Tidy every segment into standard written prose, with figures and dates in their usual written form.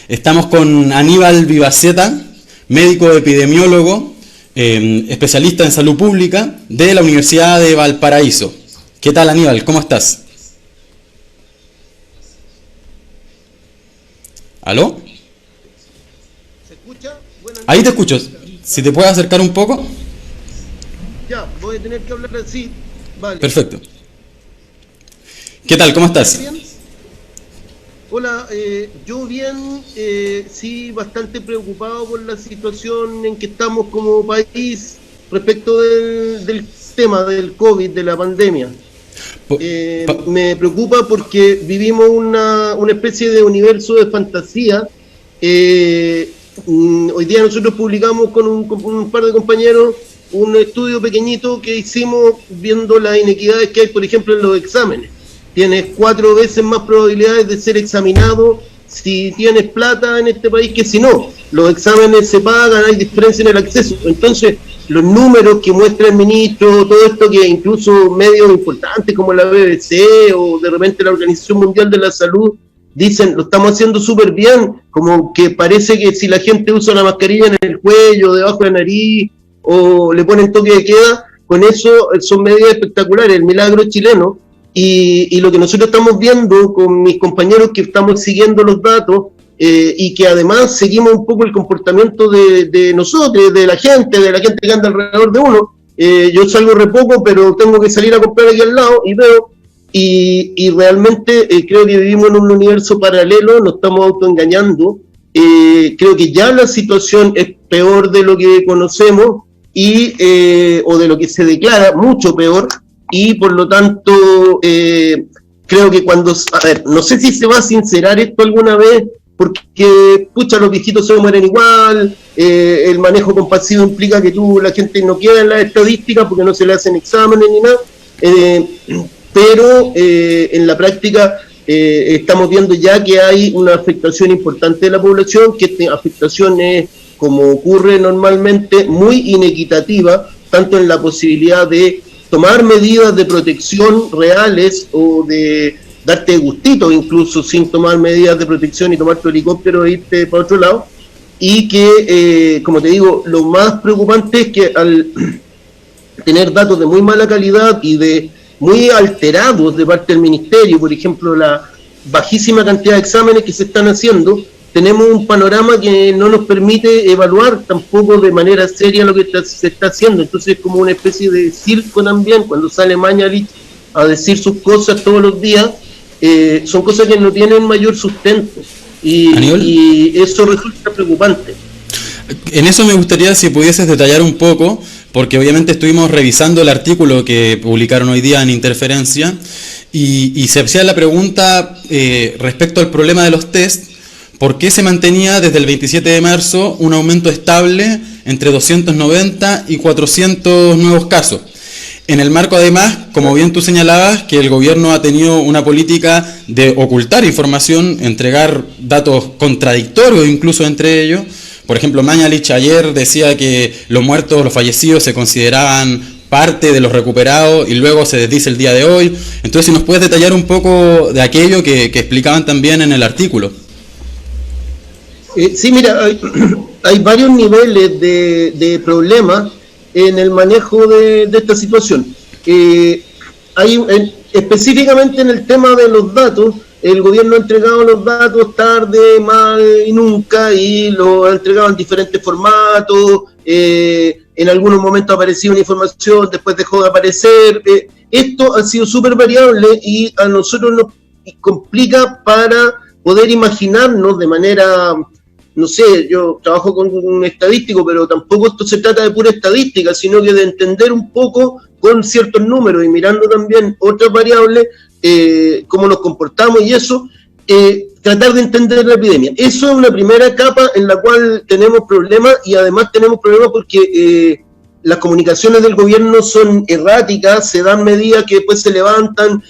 Estamos con Aníbal Vivaceta, médico epidemiólogo, especialista en salud pública de la Universidad de Valparaíso. ¿Qué tal, Aníbal? ¿Cómo estás? ¿Aló? ¿Se escucha? Ahí te escucho. Si te puedes acercar un poco. Ya, voy a tener que hablar así. Vale. Perfecto. ¿Qué tal? ¿Cómo estás? ¿Bien? Hola, yo bien, sí, bastante preocupado por la situación en que estamos como país respecto del tema del COVID, de la pandemia. Me preocupa porque vivimos una especie de universo de fantasía. Hoy día nosotros publicamos con un par de compañeros un estudio pequeñito que hicimos viendo las inequidades que hay, por ejemplo, en los exámenes. Tienes 4 veces más probabilidades de ser examinado si tienes plata en este país que si no. Los exámenes se pagan, hay diferencia en el acceso. Entonces, los números que muestra el ministro, todo esto que incluso medios importantes como la BBC o de repente la Organización Mundial de la Salud dicen, lo estamos haciendo súper bien, como que parece que si la gente usa la mascarilla en el cuello, debajo de la nariz, o le ponen toque de queda, con eso son medidas espectaculares, el milagro chileno. Y lo que nosotros estamos viendo con mis compañeros que estamos siguiendo los datos y que además seguimos un poco el comportamiento de nosotros, de la gente que anda alrededor de uno. Yo salgo re poco, pero tengo que salir a comprar aquí al lado y veo, y realmente creo que vivimos en un universo paralelo, nos estamos autoengañando. Creo que ya la situación es peor de lo que conocemos o de lo que se declara, mucho peor. Y por lo tanto, creo que no sé si se va a sincerar esto alguna vez, porque, pucha, los viejitos se mueren igual, el manejo compasivo implica que la gente no queda en las estadísticas porque no se le hacen exámenes ni nada, pero en la práctica estamos viendo ya que hay una afectación importante de la población, que esta afectación es, como ocurre normalmente, muy inequitativa, tanto en la posibilidad de tomar medidas de protección reales o de darte gustito incluso sin tomar medidas de protección y tomar tu helicóptero e irte para otro lado, y que, como te digo, lo más preocupante es que al tener datos de muy mala calidad y de muy alterados de parte del ministerio, por ejemplo, la bajísima cantidad de exámenes que se están haciendo, tenemos un panorama que no nos permite evaluar tampoco de manera seria lo que se está haciendo. Entonces es como una especie de circo también, cuando sale Mañalich a decir sus cosas todos los días, son cosas que no tienen mayor sustento, y eso resulta preocupante. En eso me gustaría si pudieses detallar un poco, porque obviamente estuvimos revisando el artículo que publicaron hoy día en Interferencia, y se hacía la pregunta respecto al problema de los test. ¿Por qué se mantenía desde el 27 de marzo un aumento estable entre 290 y 400 nuevos casos? En el marco, además, como bien tú señalabas, que el gobierno ha tenido una política de ocultar información, entregar datos contradictorios incluso entre ellos. Por ejemplo, Mañalich ayer decía que los muertos, los fallecidos se consideraban parte de los recuperados y luego se desdice el día de hoy. Entonces, si nos puedes detallar un poco de aquello que explicaban también en el artículo. Sí, mira, hay varios niveles de problemas en el manejo de esta situación. Específicamente en el tema de los datos, el gobierno ha entregado los datos tarde, mal y nunca, y lo ha entregado en diferentes formatos. En algunos momentos ha aparecido una información, después dejó de aparecer. Esto ha sido súper variable y a nosotros nos complica para poder imaginarnos de manera... No sé, yo trabajo con un estadístico, pero tampoco esto se trata de pura estadística, sino que de entender un poco con ciertos números y mirando también otras variables, cómo nos comportamos y eso, tratar de entender la epidemia. Eso es una primera capa en la cual tenemos problemas, y además tenemos problemas porque las comunicaciones del gobierno son erráticas, se dan medidas que después se levantan.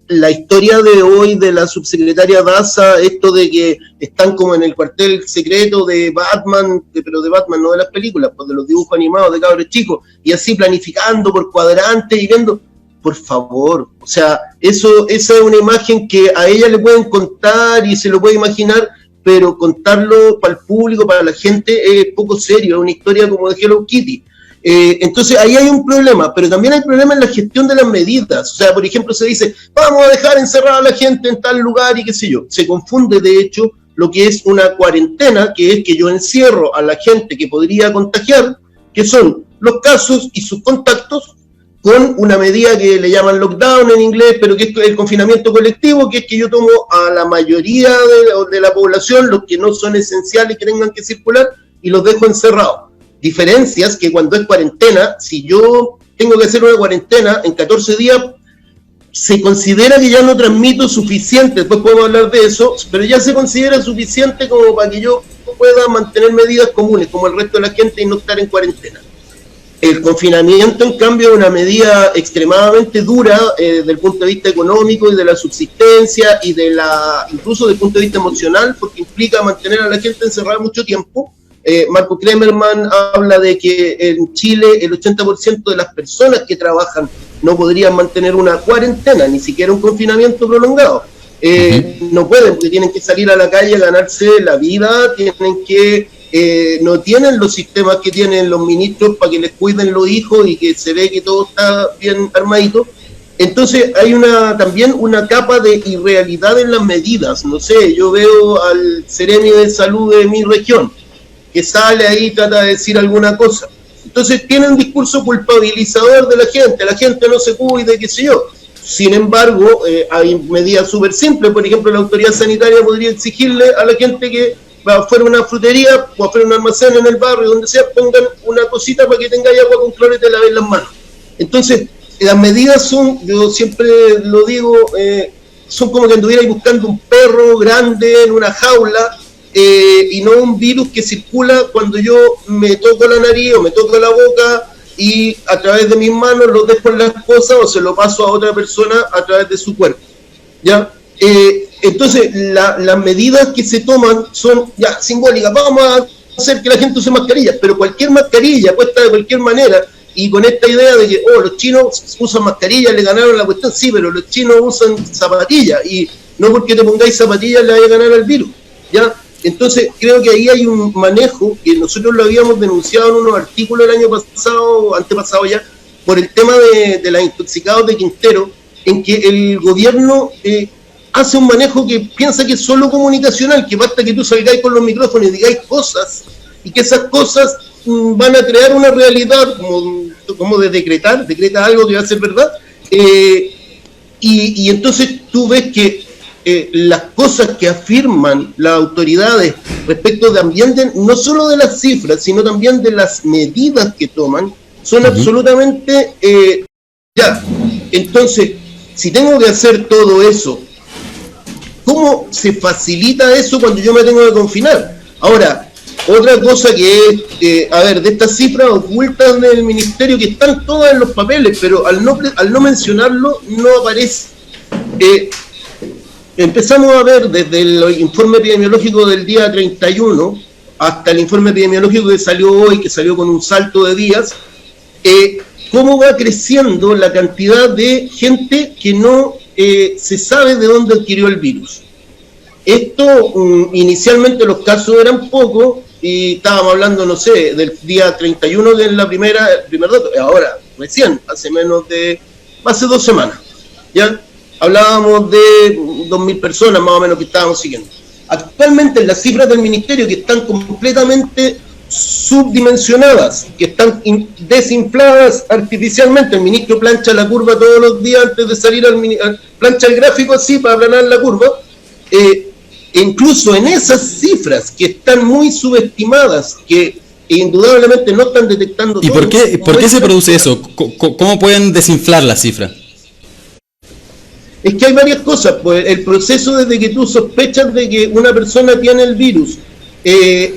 La historia de hoy de la subsecretaria Daza, esto de que están como en el cuartel secreto de Batman, pero de Batman, no de las películas, pues de los dibujos animados de cabros chicos, y así planificando por cuadrantes y viendo, por favor, o sea, esa es una imagen que a ella le pueden contar y se lo puede imaginar, pero contarlo para el público, para la gente, es poco serio, es una historia como de Hello Kitty. Entonces ahí hay un problema, pero también hay problema en la gestión de las medidas. O sea, por ejemplo, se dice, vamos a dejar encerrada a la gente en tal lugar y qué sé yo. Se confunde, de hecho, lo que es una cuarentena, que es que yo encierro a la gente que podría contagiar, que son los casos y sus contactos, con una medida que le llaman lockdown en inglés, pero que es el confinamiento colectivo, que es que yo tomo a la mayoría de la población, los que no son esenciales que tengan que circular, y los dejo encerrados. Diferencias que cuando es cuarentena, si yo tengo que hacer una cuarentena en 14 días, se considera que ya no transmito suficiente, después podemos hablar de eso, pero ya se considera suficiente como para que yo pueda mantener medidas comunes, como el resto de la gente, y no estar en cuarentena. El confinamiento, en cambio, es una medida extremadamente dura desde el punto de vista económico y de la subsistencia, y incluso desde el punto de vista emocional, porque implica mantener a la gente encerrada mucho tiempo. Marco Kremerman habla de que en Chile el 80% de las personas que trabajan no podrían mantener una cuarentena, ni siquiera un confinamiento prolongado. No pueden, porque tienen que salir a la calle a ganarse la vida, no tienen los sistemas que tienen los ministros para que les cuiden los hijos y que se ve que todo está bien armadito. Entonces hay también una capa de irrealidad en las medidas. No sé, yo veo al Seremi de Salud de mi región, que sale ahí y trata de decir alguna cosa. Entonces tiene un discurso culpabilizador de la gente no se cuide, qué sé yo. Sin embargo, hay medidas súper simples. Por ejemplo, la autoridad sanitaria podría exigirle a la gente que va afuera a una frutería o afuera a un almacén en el barrio, donde sea, pongan una cosita para que tengáis agua con cloro y te laven las manos. Entonces, las medidas son, yo siempre lo digo, son como que anduvierais buscando un perro grande en una jaula, y no un virus que circula cuando yo me toco la nariz o me toco la boca y a través de mis manos lo dejo en las cosas o se lo paso a otra persona a través de su cuerpo, ¿ya? Entonces las medidas que se toman son ya simbólicas. Vamos a hacer que la gente use mascarillas, pero cualquier mascarilla puesta de cualquier manera, y con esta idea de que los chinos usan mascarillas, le ganaron la cuestión. Sí, pero los chinos usan zapatillas, y no porque te pongáis zapatillas le vaya a ganar al virus, ¿ya? Entonces creo que ahí hay un manejo que nosotros lo habíamos denunciado en unos artículos el año pasado, antepasado ya, por el tema de las intoxicados de Quintero, en que el gobierno hace un manejo que piensa que es solo comunicacional, que basta que tú salgáis con los micrófonos y digáis cosas, y que esas cosas van a crear una realidad como de decreta algo que va a ser verdad, y entonces tú ves que las cosas que afirman las autoridades respecto también no solo de las cifras, sino también de las medidas que toman, son absolutamente ya. Entonces, si tengo que hacer todo eso, ¿cómo se facilita eso cuando yo me tengo que confinar? Ahora, otra cosa que es, de estas cifras ocultas del ministerio, que están todas en los papeles, pero al no mencionarlo, no aparece. Empezamos a ver desde el informe epidemiológico del día 31 hasta el informe epidemiológico que salió hoy, que salió con un salto de días, cómo va creciendo la cantidad de gente que no se sabe de dónde adquirió el virus. Esto, inicialmente los casos eran pocos, y estábamos hablando, no sé, del día 31 de el primer dato, ahora, recién, hace 2 semanas, ¿ya? Hablábamos de 2.000 personas más o menos que estábamos siguiendo. Actualmente las cifras del ministerio, que están completamente subdimensionadas, que están desinfladas artificialmente, el ministro plancha la curva todos los días antes de salir plancha el gráfico así para aplanar la curva, incluso en esas cifras que están muy subestimadas, que indudablemente no están detectando. ¿Y por qué se produce eso? ¿Cómo pueden desinflar las cifras? Es que hay varias cosas, pues el proceso desde que tú sospechas de que una persona tiene el virus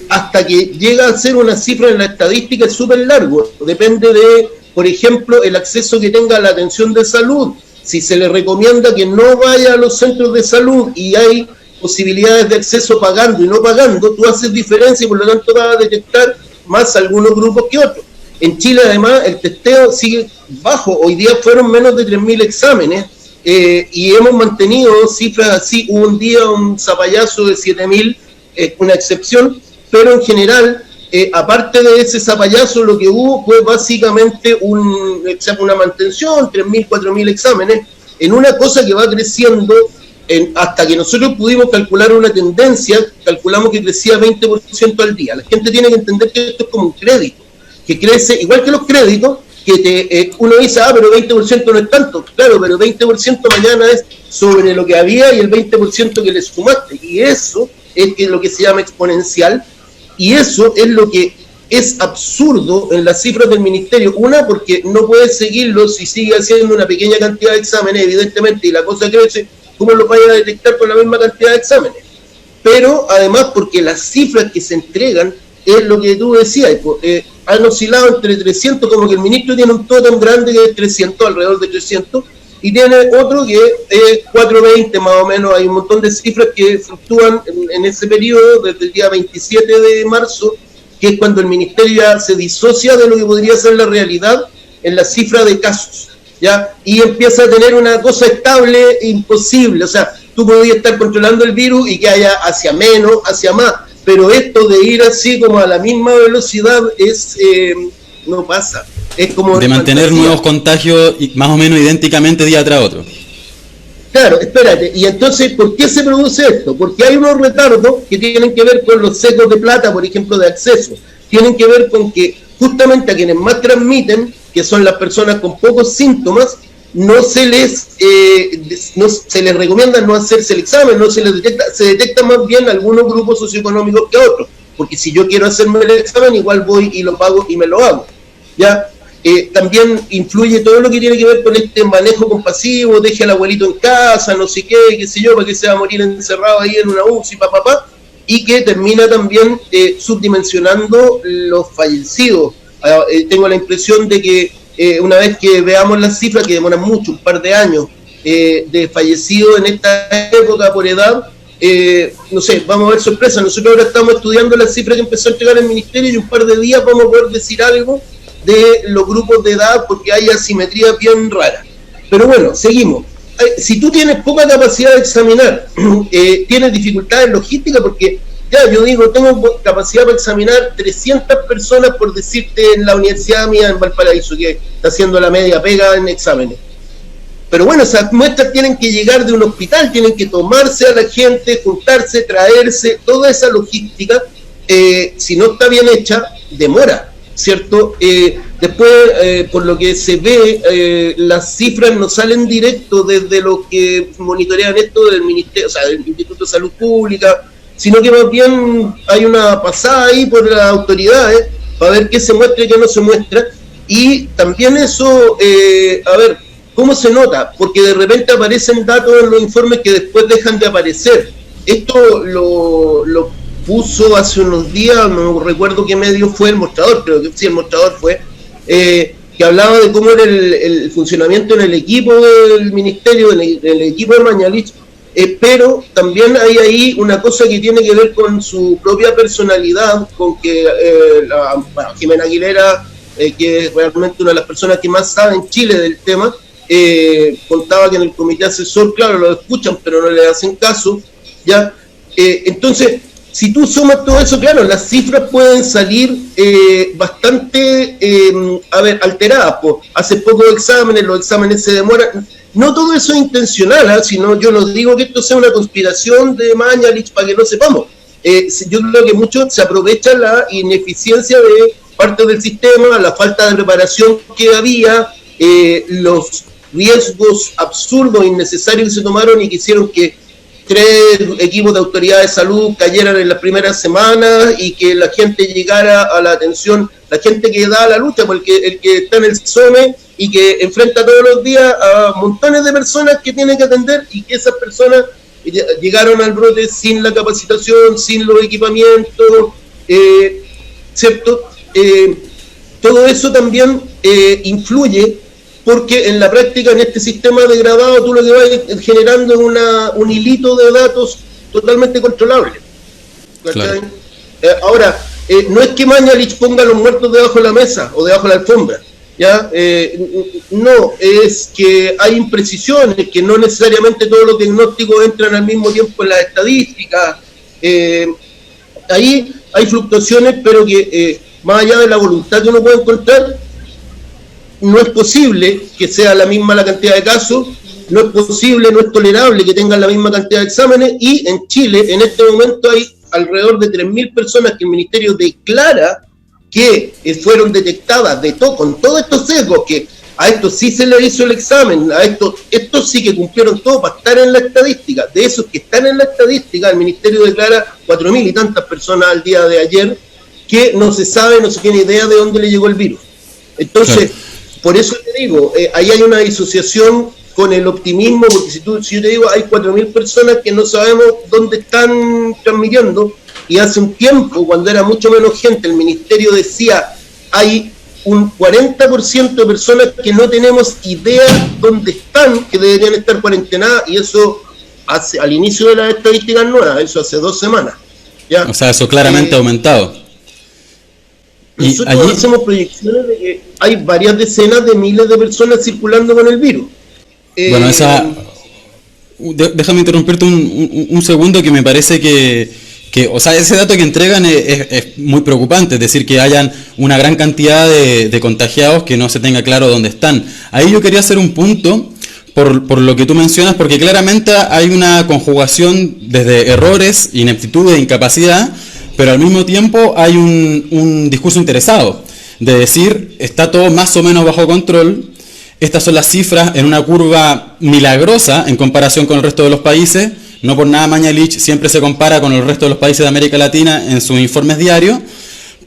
hasta que llega a ser una cifra en la estadística es súper largo. Depende de, por ejemplo, el acceso que tenga a la atención de salud. Si se le recomienda que no vaya a los centros de salud y hay posibilidades de acceso pagando y no pagando, tú haces diferencia y por lo tanto vas a detectar más algunos grupos que otros. En Chile además el testeo sigue bajo, hoy día fueron menos de 3.000 exámenes, y hemos mantenido cifras así. Hubo un día un zapallazo de 7.000 es una excepción, pero en general, aparte de ese zapallazo, lo que hubo fue básicamente una mantención, 3.000, 4.000 exámenes, en una cosa que va creciendo, hasta que nosotros pudimos calcular una tendencia, calculamos que crecía 20% al día. La gente tiene que entender que esto es como un crédito, que crece, igual que los créditos, que uno dice, pero 20% no es tanto. Claro, pero 20% mañana es sobre lo que había y el 20% que le sumaste. Y eso es lo que se llama exponencial, y eso es lo que es absurdo en las cifras del ministerio. Una, porque no puede seguirlo si sigue haciendo una pequeña cantidad de exámenes, evidentemente, y la cosa crece, ¿cómo lo vaya a detectar con la misma cantidad de exámenes? Pero además porque las cifras que se entregan es lo que tú decías, han oscilado entre 300, como que el ministro tiene un tótem grande que es 300, alrededor de 300, y tiene otro que es 420 más o menos. Hay un montón de cifras que fluctúan en ese periodo, desde el día 27 de marzo, que es cuando el ministerio ya se disocia de lo que podría ser la realidad en la cifra de casos, ¿ya? Y empieza a tener una cosa estable imposible. O sea, tú podías estar controlando el virus y que haya hacia menos, hacia más, pero esto de ir así como a la misma velocidad no pasa. Es como de mantener nuevos contagios más o menos idénticamente día tras otro. Claro, espérate, y entonces, ¿por qué se produce esto? Porque hay unos retardos que tienen que ver con los secos de plata, por ejemplo, de acceso. Tienen que ver con que justamente a quienes más transmiten, que son las personas con pocos síntomas, no se les recomienda no hacerse el examen, no se les detecta, se detecta más bien algunos grupos socioeconómicos que otros, porque si yo quiero hacerme el examen, igual voy y lo pago y me lo hago, ¿ya? También influye todo lo que tiene que ver con este manejo compasivo, deje al abuelito en casa, no sé qué sé yo, para que se va a morir encerrado ahí en una UCI, y que termina también subdimensionando los fallecidos. Tengo la impresión de que una vez que veamos las cifras, que demoran mucho, un par de años, de fallecidos en esta época por edad, no sé, vamos a ver sorpresa. Nosotros ahora estamos estudiando las cifras que empezó a entregar el ministerio y un par de días vamos a poder decir algo de los grupos de edad, porque hay asimetría bien rara. Pero bueno, seguimos. Si tú tienes poca capacidad de examinar, tienes dificultades logísticas, porque ya yo digo, tengo capacidad para examinar 300 personas, por decirte, en la universidad mía en Valparaíso, que está haciendo la media pega en exámenes. Pero bueno, esas muestras tienen que llegar de un hospital, tienen que tomarse a la gente, juntarse, traerse, toda esa logística, si no está bien hecha, demora, ¿cierto? Después, por lo que se ve, las cifras no salen directo desde los que monitorean esto del ministerio, o sea, del Instituto de Salud Pública, sino que más bien hay una pasada ahí por las autoridades para ver qué se muestra y qué no se muestra. Y también eso, a ver, ¿cómo se nota? Porque de repente aparecen datos en los informes que después dejan de aparecer. Esto lo puso hace unos días, no recuerdo qué medio fue, El Mostrador, creo que sí, El Mostrador fue, que hablaba de cómo era el funcionamiento en el equipo del ministerio, en el equipo de Mañalich, pero también hay ahí una cosa que tiene que ver con su propia personalidad, con que Jimena Aguilera, que es realmente una de las personas que más sabe en Chile del tema, contaba que en el comité asesor, claro, lo escuchan, pero no le hacen caso, ¿ya? Entonces, si tú sumas todo eso, claro, las cifras pueden salir bastante, alteradas. Hace pocos exámenes, los exámenes se demoran. No todo eso es intencional, sino yo no digo que esto sea una conspiración de Mañalich para que no sepamos. Yo creo que mucho se aprovecha la ineficiencia de parte del sistema, la falta de preparación que había, los riesgos absurdos, innecesarios que se tomaron y que hicieron que 3 equipos de autoridad de salud cayeran en las primeras semanas y que la gente llegara a la atención, la gente que da la lucha, porque el que está en el SOME y que enfrenta todos los días a montones de personas que tienen que atender, y que esas personas llegaron al brote sin la capacitación, sin los equipamientos, ¿cierto? Todo eso también influye, porque en la práctica, en este sistema degradado, tú lo que vas generando es un hilito de datos totalmente controlable. Claro. Ahora, no es que Mañalich ponga a los muertos debajo de la mesa o debajo de la alfombra, ¿ya? No, es que hay imprecisiones, que no necesariamente todos los diagnósticos entran al mismo tiempo en las estadísticas, ahí hay fluctuaciones, pero que más allá de la voluntad que uno puede encontrar, no es posible que sea la misma la cantidad de casos, no es posible, no es tolerable que tengan la misma cantidad de exámenes, y en Chile en este momento hay alrededor de 3.000 personas que el Ministerio declara que fueron detectadas con todos estos sesgos, que a estos sí se les hizo el examen, a estos sí que cumplieron todo para estar en la estadística. De esos que están en la estadística, el Ministerio declara 4.000 y tantas personas al día de ayer que no se sabe, no se tiene idea de dónde le llegó el virus. Entonces, por eso te digo, ahí hay una disociación con el optimismo, porque si yo te digo, hay 4.000 personas que no sabemos dónde están transmitiendo, y hace un tiempo, cuando era mucho menos gente, el Ministerio decía, hay un 40% de personas que no tenemos idea dónde están, que deberían estar cuarentenadas, y eso al inicio de las estadísticas nuevas, eso hace 2 semanas. ¿Ya? O sea, eso claramente ha aumentado. Nosotros hacemos proyecciones de que hay varias decenas de miles de personas circulando con el virus. Bueno, déjame interrumpirte un segundo, que me parece que o sea, ese dato que entregan es muy preocupante, es decir, que hayan una gran cantidad de contagiados que no se tenga claro dónde están. Ahí yo quería hacer un punto por lo que tú mencionas, porque claramente hay una conjugación desde errores, ineptitud e incapacidad, pero al mismo tiempo hay un discurso interesado, de decir, está todo más o menos bajo control, estas son las cifras en una curva milagrosa en comparación con el resto de los países. No por nada Mañalich siempre se compara con el resto de los países de América Latina en sus informes diarios,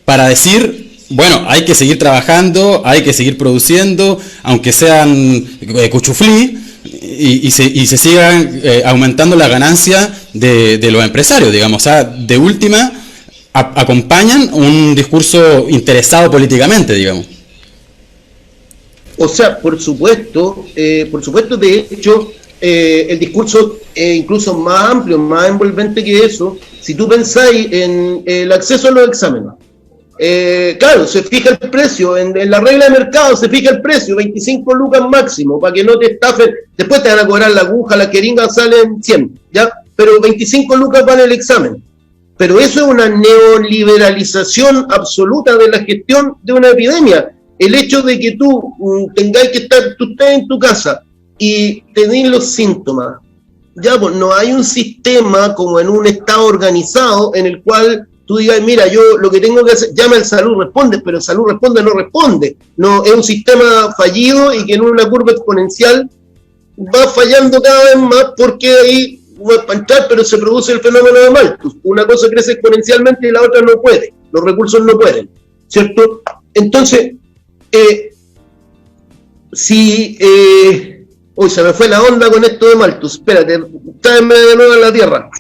para decir, bueno, hay que seguir trabajando, hay que seguir produciendo, aunque sean cuchuflí, y se sigan aumentando la ganancia de los empresarios, digamos. O sea, de última, acompañan un discurso interesado políticamente, digamos. O sea, por supuesto, de hecho, el discurso incluso más amplio, más envolvente que eso, si tú pensáis en el acceso a los exámenes. Claro, se fija el precio, en la regla de mercado se fija el precio, 25 lucas máximo, para que no te estafen, después te van a cobrar la aguja, la jeringa salen 100, ¿ya? Pero 25 lucas vale el examen. Pero eso es una neoliberalización absoluta de la gestión de una epidemia. El hecho de que tú tengáis que estar, tú estés en tu casa y tenés los síntomas, ya pues no hay un sistema como en un estado organizado en el cual tú digas, mira, yo lo que tengo que hacer, llama al salud, responde, pero el salud responde, no responde. No, es un sistema fallido y que en una curva exponencial va fallando cada vez más, porque ahí no es para entrar, pero se produce el fenómeno de Malthus. Una cosa crece exponencialmente y la otra no puede, los recursos no pueden, ¿cierto? Entonces, uy, se me fue la onda con esto de Malthus. Espérate, tráeme de nuevo a la tierra.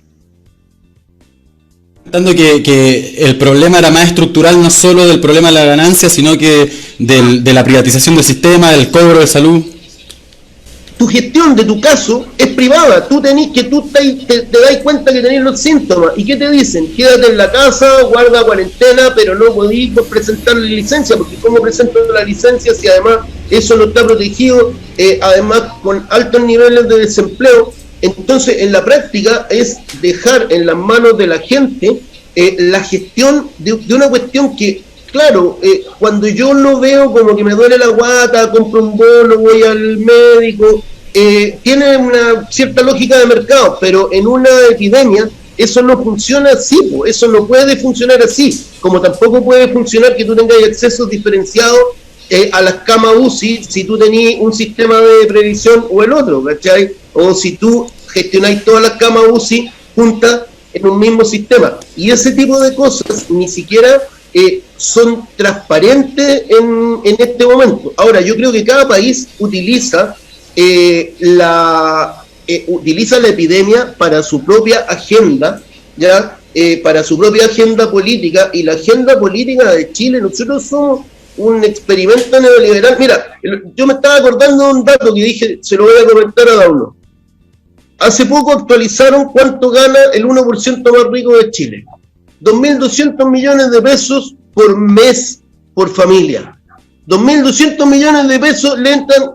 Que el problema era más estructural, no solo del problema de la ganancia, sino que de la privatización del sistema, del cobro de salud. Tu gestión de tu caso es privada. Tú te das cuenta que tenés los síntomas. ¿Y qué te dicen? Quédate en la casa, guarda cuarentena, pero no podís presentar la licencia, porque ¿cómo presento la licencia si además eso no está protegido? Además con altos niveles de desempleo. Entonces, en la práctica es dejar en las manos de la gente la gestión de una cuestión que, claro, cuando yo lo veo como que me duele la guata, compro un bono, voy al médico, tiene una cierta lógica de mercado, pero en una epidemia eso no funciona así, eso no puede funcionar así, como tampoco puede funcionar que tú tengas accesos diferenciados a las camas UCI si tú tenés un sistema de previsión o el otro, ¿cachai? O si tú gestionáis todas las camas UCI juntas en un mismo sistema. Y ese tipo de cosas ni siquiera son transparentes en este momento. Ahora, yo creo que cada país utiliza la epidemia para su propia agenda, ¿ya? Para su propia agenda política, y la agenda política de Chile, nosotros somos un experimento neoliberal. Mira, yo me estaba acordando de un dato que dije, se lo voy a comentar a uno. Hace poco actualizaron cuánto gana el 1% más rico de Chile. 2.200 millones de pesos por mes por familia. 2.200 millones de pesos le entran,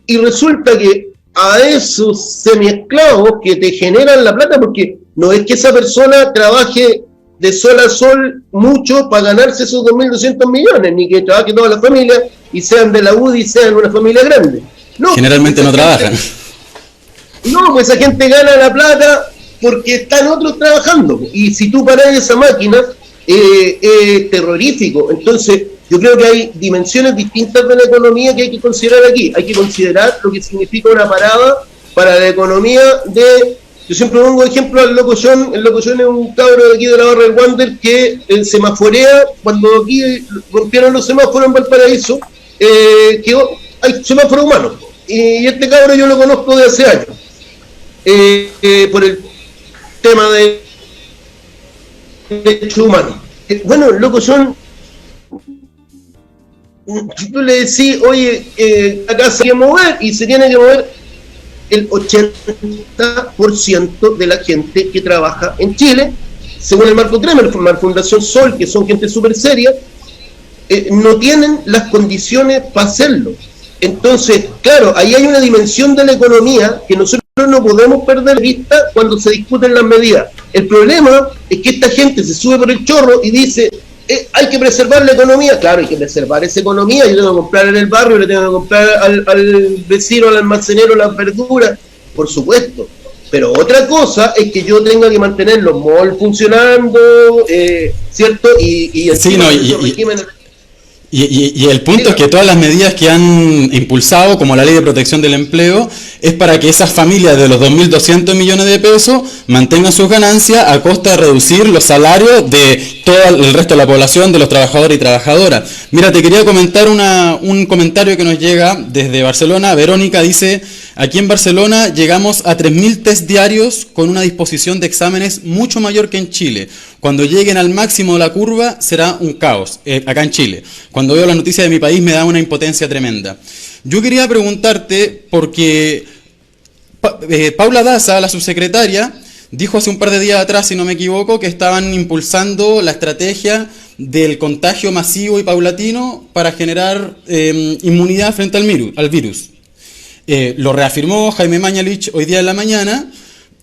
y resulta que a esos semiesclavos que te generan la plata, porque no es que esa persona trabaje de sol a sol mucho para ganarse esos 2.200 millones, ni que trabaje toda la familia y sean de la UDI y sean una familia grande. No, generalmente no trabajan. No, pues esa gente gana la plata porque están otros trabajando. Y si tú paras esa máquina, es terrorífico. Entonces, yo creo que hay dimensiones distintas de la economía que hay que considerar aquí. Hay que considerar lo que significa una parada para la economía de... Yo siempre pongo ejemplo al Loco John. El Loco John es un cabro de aquí de la barra del Wander que semaforea. Cuando aquí rompieron los semáforos en Valparaíso, hay semáforos humanos. Y este cabro yo lo conozco de hace años. Por el tema de derechos humanos. Bueno, Loco John, si tú le decís, oye, acá se tiene que mover, y se tiene que mover el 80% de la gente que trabaja en Chile, según el Marco Kremer, la Fundación Sol, que son gente súper seria, no tienen las condiciones para hacerlo. Entonces, claro, ahí hay una dimensión de la economía que nosotros no podemos perder de vista cuando se discuten las medidas. El problema es que esta gente se sube por el chorro y dice, hay que preservar la economía. Claro, hay que preservar esa economía. Yo tengo que comprar en el barrio, le tengo que comprar al vecino, al almacenero, las verduras, por supuesto. Pero otra cosa es que yo tenga que mantener los malls funcionando, ¿cierto? Y el punto es que todas las medidas que han impulsado, como la ley de protección del empleo, es para que esas familias de los 2.200 millones de pesos mantengan sus ganancias a costa de reducir los salarios de todo el resto de la población, de los trabajadores y trabajadoras. Mira, te quería comentar un comentario que nos llega desde Barcelona. Verónica dice, aquí en Barcelona llegamos a 3.000 test diarios con una disposición de exámenes mucho mayor que en Chile. Cuando lleguen al máximo de la curva será un caos, acá en Chile. Cuando veo las noticias de mi país me da una impotencia tremenda. Yo quería preguntarte, porque Paula Daza, la subsecretaria, dijo hace un par de días atrás, si no me equivoco, que estaban impulsando la estrategia del contagio masivo y paulatino para generar inmunidad frente al virus. Lo reafirmó Jaime Mañalich hoy día en la mañana.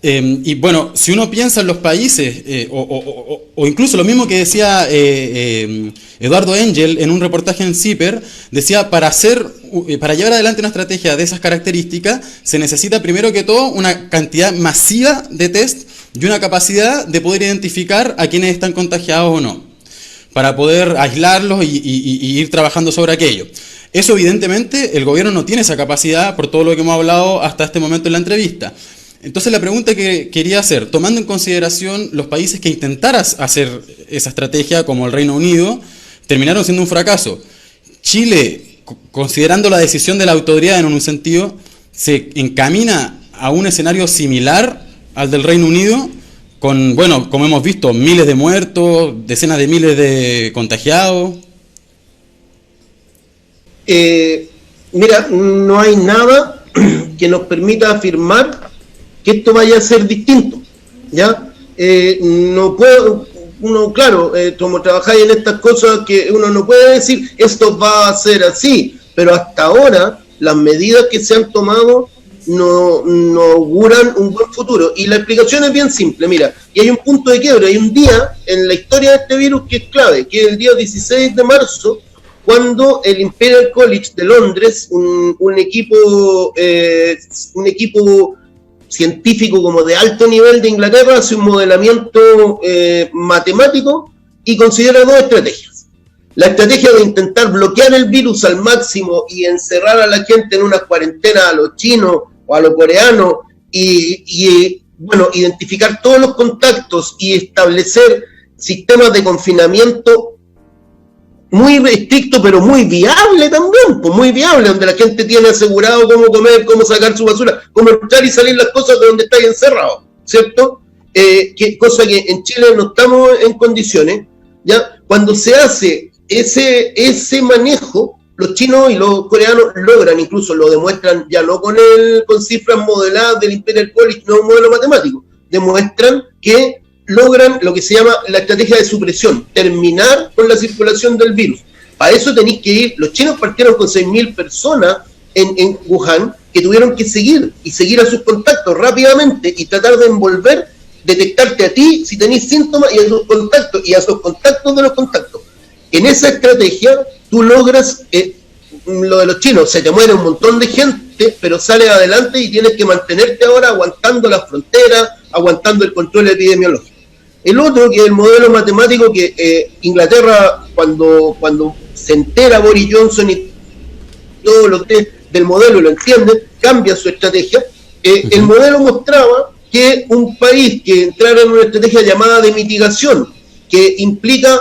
Y bueno, si uno piensa en los países, o incluso lo mismo que decía Eduardo Engel en un reportaje en CIPER, decía, para llevar adelante una estrategia de esas características, se necesita primero que todo una cantidad masiva de test y una capacidad de poder identificar a quienes están contagiados o no, para poder aislarlos y ir trabajando sobre aquello. Eso evidentemente el gobierno no tiene esa capacidad por todo lo que hemos hablado hasta este momento en la entrevista. Entonces la pregunta que quería hacer, tomando en consideración los países que intentaran hacer esa estrategia, como el Reino Unido, terminaron siendo un fracaso. Chile, considerando la decisión de la autoridad en un sentido, se encamina a un escenario similar al del Reino Unido, con, bueno, como hemos visto, miles de muertos, decenas de miles de contagiados. Mira, no hay nada que nos permita afirmar que esto vaya a ser distinto, ¿ya? No puedo, uno, claro, como trabajáis en estas cosas, que uno no puede decir, esto va a ser así, pero hasta ahora las medidas que se han tomado no auguran un buen futuro. Y la explicación es bien simple, mira, y hay un punto de quiebre, hay un día en la historia de este virus que es clave, que es el día 16 de marzo, cuando el Imperial College de Londres, un equipo científico como de alto nivel de Inglaterra, hace un modelamiento matemático y considera dos estrategias. La estrategia de intentar bloquear el virus al máximo y encerrar a la gente en una cuarentena a los chinos o a los coreanos y bueno, identificar todos los contactos y establecer sistemas de confinamiento muy estricto, pero muy viable también, pues muy viable, donde la gente tiene asegurado cómo comer, cómo sacar su basura, cómo entrar y salir las cosas de donde está encerrado, ¿cierto? Cosa que en Chile no estamos en condiciones, ¿ya? Cuando se hace ese manejo, los chinos y los coreanos logran, incluso lo demuestran ya no con cifras modeladas del Imperial College, no un modelo matemático, demuestran que logran lo que se llama la estrategia de supresión, terminar con la circulación del virus. Para eso tenéis que ir, los chinos partieron con 6.000 personas en Wuhan, que tuvieron que seguir a sus contactos rápidamente y tratar de envolver detectarte a ti si tenés síntomas y a tus contactos y a sus contactos de los contactos. En esa estrategia tú logras lo de los chinos, se te muere un montón de gente, pero sales adelante y tienes que mantenerte ahora aguantando las fronteras, aguantando el control epidemiológico. El otro, que es el modelo matemático que Inglaterra, cuando se entera Boris Johnson y todo lo que del modelo lo entiende, cambia su estrategia. El modelo mostraba que un país que entrara en una estrategia llamada de mitigación, que implica,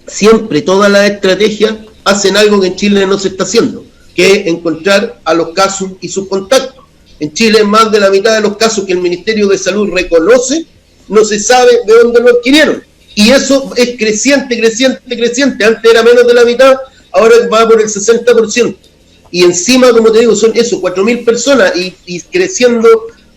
siempre todas las estrategias hacen algo que en Chile no se está haciendo, que es encontrar a los casos y sus contactos. En Chile, más de la mitad de los casos que el Ministerio de Salud reconoce, no se sabe de dónde lo adquirieron. Y eso es creciente. Antes era menos de la mitad, ahora va por el 60%. Y encima, como te digo, son eso, 4.000 personas y creciendo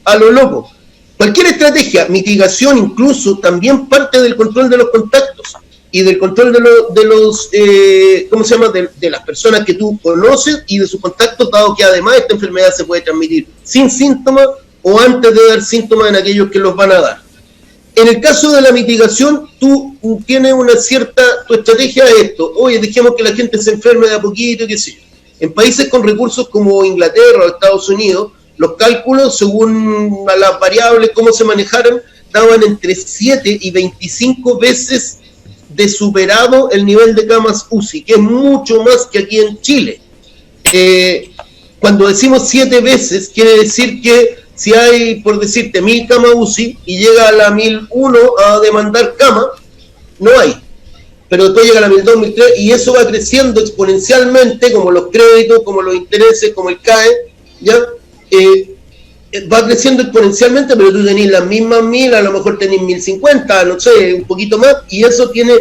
a lo loco. Cualquier estrategia, mitigación incluso, también parte del control de los contactos y del control de los de las personas que tú conoces y de sus contactos, dado que además esta enfermedad se puede transmitir sin síntomas o antes de dar síntomas en aquellos que los van a dar. En el caso de la mitigación, tú tienes tu estrategia es esto: oye, dejemos que la gente se enferme de a poquito, qué sé yo. En países con recursos como Inglaterra o Estados Unidos, los cálculos, según las variables, cómo se manejaron, daban entre 7 y 25 veces de superado el nivel de camas UCI, que es mucho más que aquí en Chile. Cuando decimos 7 veces, quiere decir que si hay, por decirte, 1.000 camas UCI y llega a la 1.001 a demandar cama, no hay. Pero después llega a la 1.002, 1.003 y eso va creciendo exponencialmente, como los créditos, como los intereses, como el CAE, ¿ya? Va creciendo exponencialmente, pero tú tenés las mismas 1.000, a lo mejor tenés 1.050, no sé, un poquito más, y eso tiene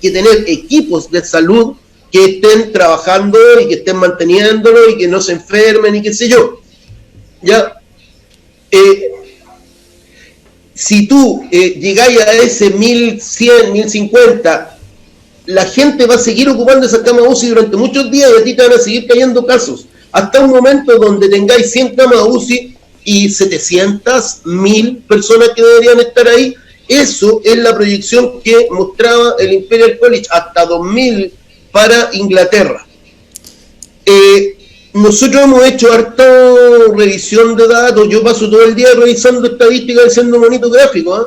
que tener equipos de salud que estén trabajando y que estén manteniéndolo y que no se enfermen y qué sé yo. ¿Ya? Si tú llegáis a ese 1.100, 1.050, la gente va a seguir ocupando esa cama UCI durante muchos días y a ti te van a seguir cayendo casos, hasta un momento donde tengáis 100 camas UCI y 700, 1.000 personas que deberían estar ahí. Eso es la proyección que mostraba el Imperial College, hasta 2.000 para Inglaterra. Nosotros hemos hecho harta revisión de datos, yo paso todo el día revisando estadísticas y haciendo monitos gráficos.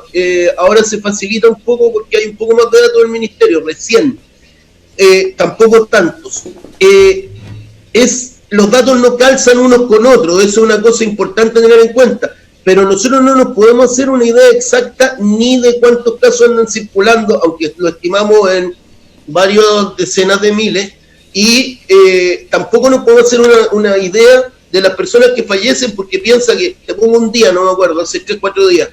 Ahora se facilita un poco porque hay un poco más de datos del ministerio, recién. Tampoco tantos. Los datos no calzan unos con otros, eso es una cosa importante tener en cuenta, pero nosotros no nos podemos hacer una idea exacta ni de cuántos casos andan circulando, aunque lo estimamos en varias decenas de miles, y tampoco nos podemos hacer una idea de las personas que fallecen, porque piensa que, te pongo un día, no me acuerdo, hace 3, 4 días,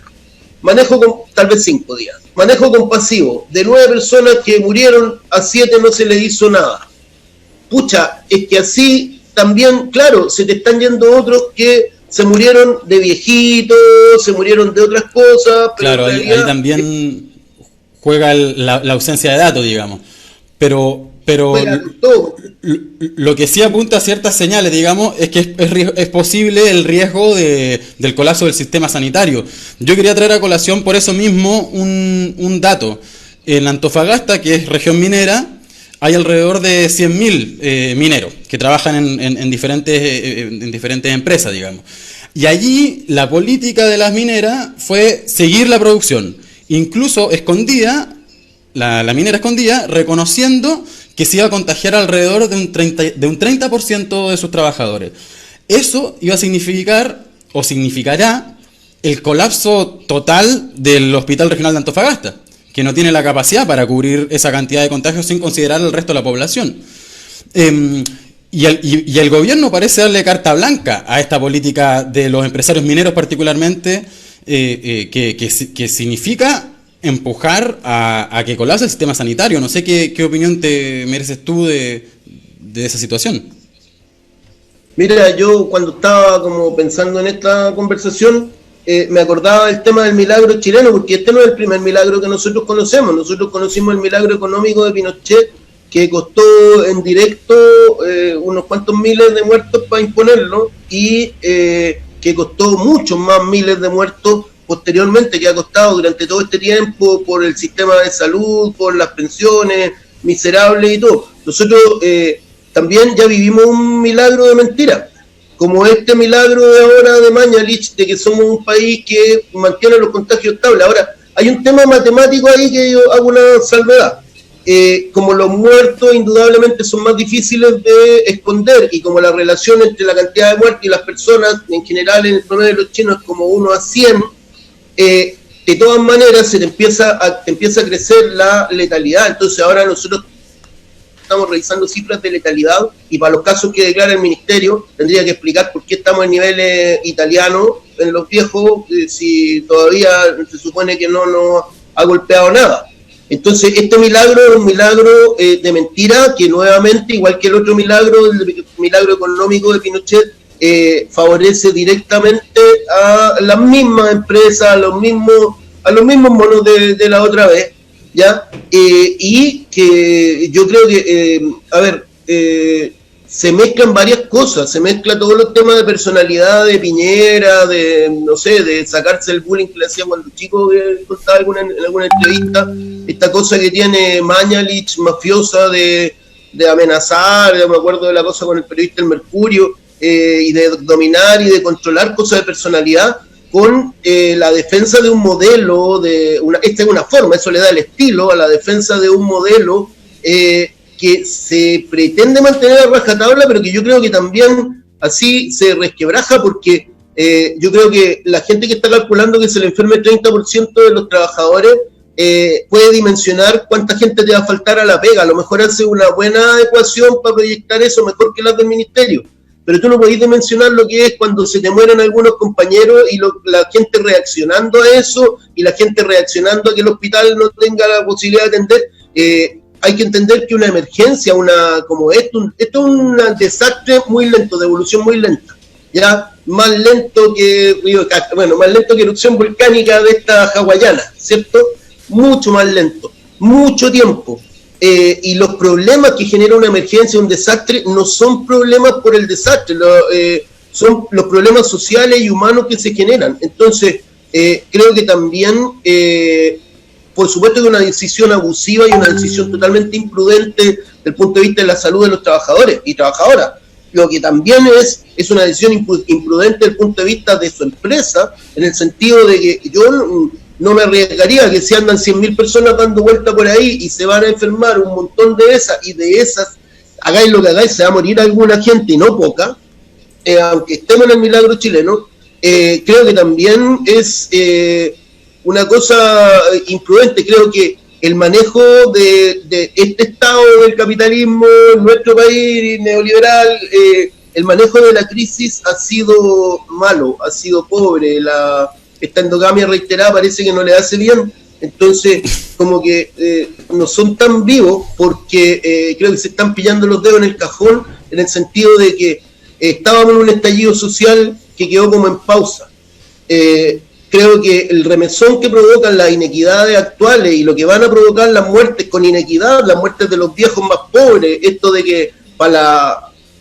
tal vez 5 días, manejo compasivo, de 9 personas que murieron, a 7 no se les hizo nada. Pucha, es que así también, claro, se te están yendo otros que se murieron de viejitos, se murieron de otras cosas. Pero claro, ahí también juega la ausencia de datos, digamos. Pero lo que sí apunta a ciertas señales, digamos, es que es posible el riesgo del colapso del sistema sanitario. Yo quería traer a colación por eso mismo un dato. En Antofagasta, que es región minera, hay alrededor de 100.000 mineros que trabajan en diferentes empresas, digamos. Y allí la política de las mineras fue seguir la producción, incluso escondida, la minera escondida, reconociendo que se iba a contagiar alrededor de un 30% de sus trabajadores. Eso iba a significar, o significará, el colapso total del Hospital Regional de Antofagasta, que no tiene la capacidad para cubrir esa cantidad de contagios sin considerar el resto de la población. Y el gobierno parece darle carta blanca a esta política de los empresarios mineros particularmente, que significa empujar a que colapse el sistema sanitario. No sé qué opinión te mereces tú de esa situación. Mira, yo cuando estaba como pensando en esta conversación, me acordaba del tema del milagro chileno, porque este no es el primer milagro que nosotros conocemos. Nosotros conocimos el milagro económico de Pinochet, que costó en directo unos cuantos miles de muertos para imponerlo, y que costó muchos más miles de muertos posteriormente, que ha costado durante todo este tiempo por el sistema de salud, por las pensiones miserables y todo. Nosotros también ya vivimos un milagro de mentira, como este milagro de ahora de Mañalich, de que somos un país que mantiene los contagios estables. Ahora, hay un tema matemático ahí que yo hago una salvedad. Como los muertos indudablemente son más difíciles de esconder, y como la relación entre la cantidad de muertos y las personas, en general en el promedio de los chinos es como 1 a 100, de todas maneras se te empieza a crecer la letalidad. Entonces ahora nosotros estamos revisando cifras de letalidad, y para los casos que declara el ministerio tendría que explicar por qué estamos en niveles italianos en los viejos, si todavía se supone que no nos ha golpeado nada. Entonces este milagro es un milagro de mentira, que nuevamente, igual que el otro milagro, el milagro económico de Pinochet, favorece directamente a las mismas empresas, a los mismos monos de la otra vez, ¿ya? Y que yo creo que, se mezclan varias cosas, se mezcla todos los temas de personalidad de Piñera, de sacarse el bullying que le hacía cuando chico, que contaba en alguna entrevista, esta cosa que tiene Mañalich, mafiosa, de amenazar, me acuerdo de la cosa con el periodista El Mercurio, y de dominar y de controlar cosas de personalidad, con la defensa de un modelo, esta es una forma, eso le da el estilo a la defensa de un modelo que se pretende mantener a rajatabla, pero que yo creo que también así se resquebraja, porque yo creo que la gente que está calculando que se le enferme el 30% de los trabajadores puede dimensionar cuánta gente te va a faltar a la pega. A lo mejor hace una buena ecuación para proyectar eso mejor que las del ministerio, pero tú no podés dimensionar lo que es cuando se te mueren algunos compañeros y la gente reaccionando a eso, y la gente reaccionando a que el hospital no tenga la posibilidad de atender. Hay que entender que una emergencia, como esto es un desastre muy lento, de evolución muy lenta, ya más lento que erupción volcánica de esta hawaiana, ¿cierto? Mucho más lento, mucho tiempo. Y los problemas que genera una emergencia, un desastre, no son problemas por el desastre, son los problemas sociales y humanos que se generan. Entonces, creo que también, por supuesto que una decisión abusiva y una decisión totalmente imprudente desde el punto de vista de la salud de los trabajadores y trabajadoras. Lo que también es una decisión imprudente desde el punto de vista de su empresa, en el sentido de que yo no me arriesgaría que si andan 100.000 personas dando vuelta por ahí y se van a enfermar un montón de esas, y de esas, hagáis lo que hagáis, se va a morir alguna gente, y no poca, aunque estemos en el milagro chileno. Creo que también es una cosa imprudente. Creo que el manejo de este estado del capitalismo en nuestro país neoliberal, el manejo de la crisis ha sido malo, ha sido pobre. Esta endogamia reiterada parece que no le hace bien. Entonces, como que no son tan vivos, porque creo que se están pillando los dedos en el cajón, en el sentido de que estábamos en un estallido social que quedó como en pausa. Creo que el remesón que provocan las inequidades actuales y lo que van a provocar las muertes con inequidad, las muertes de los viejos más pobres, esto de que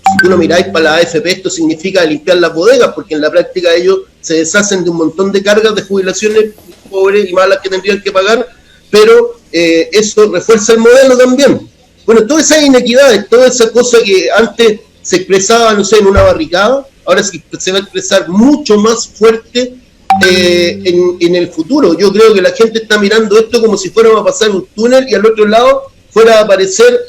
si tú lo miráis para la AFP, esto significa limpiar las bodegas, porque en la práctica ellos se deshacen de un montón de cargas de jubilaciones pobres y malas que tendrían que pagar, pero eso refuerza el modelo también. Bueno, todas esas inequidades, toda esa cosa que antes se expresaba, no sé, en una barricada, ahora se va a expresar mucho más fuerte en el futuro. Yo creo que la gente está mirando esto como si fuéramos a pasar un túnel y al otro lado fuera a aparecer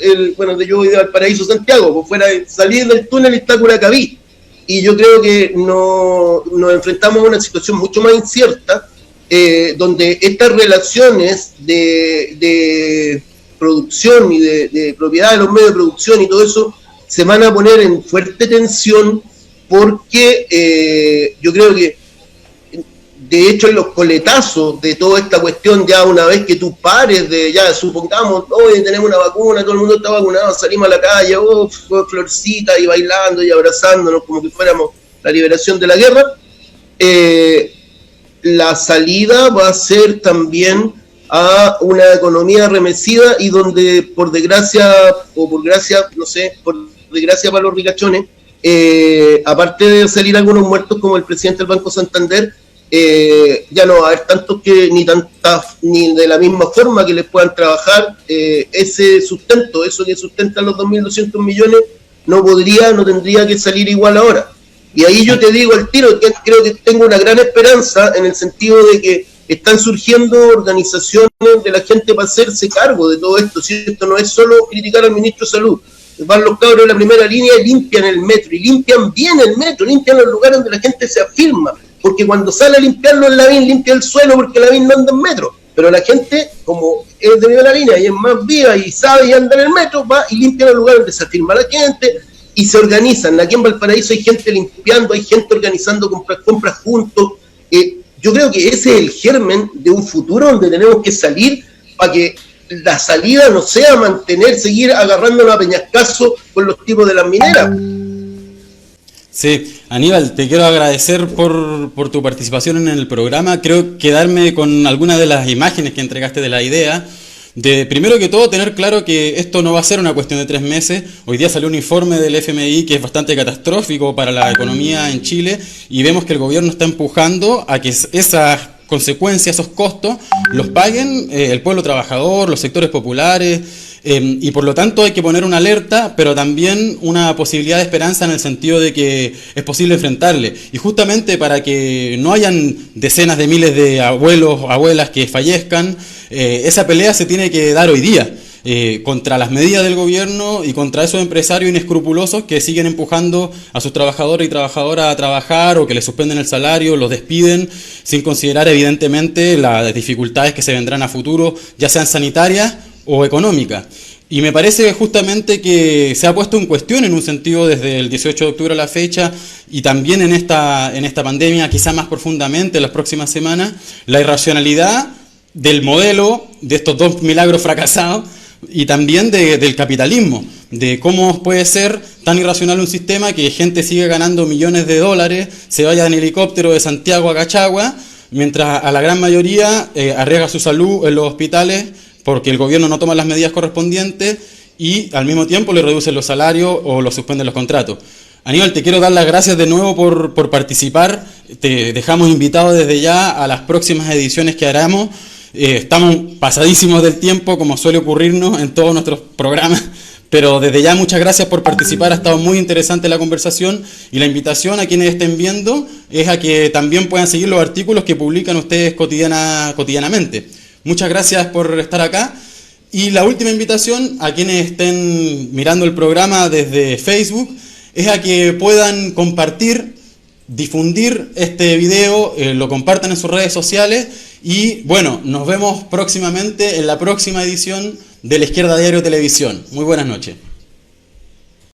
yo voy al Paraíso Santiago, pues fuera a salir del túnel y está Curacaví. Y yo creo que nos enfrentamos a una situación mucho más incierta, donde estas relaciones de producción y de propiedad de los medios de producción y todo eso se van a poner en fuerte tensión, porque yo creo que de hecho en los coletazos de toda esta cuestión, ya una vez que tú pares ya supongamos, hoy tenemos una vacuna, todo el mundo está vacunado, salimos a la calle, florcita y bailando y abrazándonos como que fuéramos la liberación de la guerra, la salida va a ser también a una economía remecida, y donde por desgracia, o por gracia, no sé, por desgracia para los ricachones, aparte de salir algunos muertos como el presidente del Banco Santander, ya no va a haber tantos que ni de la misma forma que les puedan trabajar ese sustento, eso que sustenta los 2.200 millones, no tendría que salir igual ahora. Y ahí yo te digo al tiro que creo que tengo una gran esperanza en el sentido de que están surgiendo organizaciones de la gente para hacerse cargo de todo esto. Si esto no es solo criticar al ministro de Salud, van los cabros de la primera línea y limpian el metro, y limpian bien el metro, limpian los lugares donde la gente se afirma, porque cuando sale a limpiarlo el Lavín, limpia el suelo porque el Lavín no anda en metro, pero la gente, como es de primera línea y es más viva y sabe y anda en el metro, va y limpia los lugares donde se afirma la gente, y se organizan. Aquí en Valparaíso hay gente limpiando, hay gente organizando compras juntos. Yo creo que ese es el germen de un futuro donde tenemos que salir para que la salida no sea seguir agarrándonos a peñascazo con los tipos de las mineras. Sí, Aníbal, te quiero agradecer por tu participación en el programa. Creo quedarme con algunas de las imágenes que entregaste de la idea. Primero que todo, tener claro que esto no va a ser una cuestión de 3 meses. Hoy día salió un informe del FMI que es bastante catastrófico para la economía en Chile y vemos que el gobierno está empujando a que esas consecuencias, esos costos, los paguen el pueblo trabajador, los sectores populares, y por lo tanto hay que poner una alerta, pero también una posibilidad de esperanza en el sentido de que es posible enfrentarle. Y justamente para que no hayan decenas de miles de abuelos o abuelas que fallezcan, esa pelea se tiene que dar hoy día. Contra las medidas del gobierno y contra esos empresarios inescrupulosos que siguen empujando a sus trabajadores y trabajadoras a trabajar o que les suspenden el salario, los despiden, sin considerar evidentemente las dificultades que se vendrán a futuro, ya sean sanitarias o económicas. Y me parece justamente que se ha puesto en cuestión en un sentido desde el 18 de octubre a la fecha y también en esta pandemia, quizá más profundamente en las próximas semanas, la irracionalidad del modelo, de estos 2 milagros fracasados, y también del capitalismo, de cómo puede ser tan irracional un sistema que gente sigue ganando millones de dólares, se vaya en helicóptero de Santiago a Cachagua, mientras a la gran mayoría arriesga su salud en los hospitales porque el gobierno no toma las medidas correspondientes y al mismo tiempo le reducen los salarios o los suspenden los contratos. Aníbal, te quiero dar las gracias de nuevo por participar, te dejamos invitado desde ya a las próximas ediciones que haremos. Estamos pasadísimos del tiempo, como suele ocurrirnos en todos nuestros programas, pero desde ya muchas gracias por participar, ha estado muy interesante la conversación y la invitación a quienes estén viendo es a que también puedan seguir los artículos que publican ustedes cotidianamente. Muchas gracias por estar acá y la última invitación a quienes estén mirando el programa desde Facebook es a que puedan compartir, difundir este video, lo compartan en sus redes sociales. Y bueno, nos vemos próximamente en la próxima edición de La Izquierda Diario Televisión. Muy buenas noches.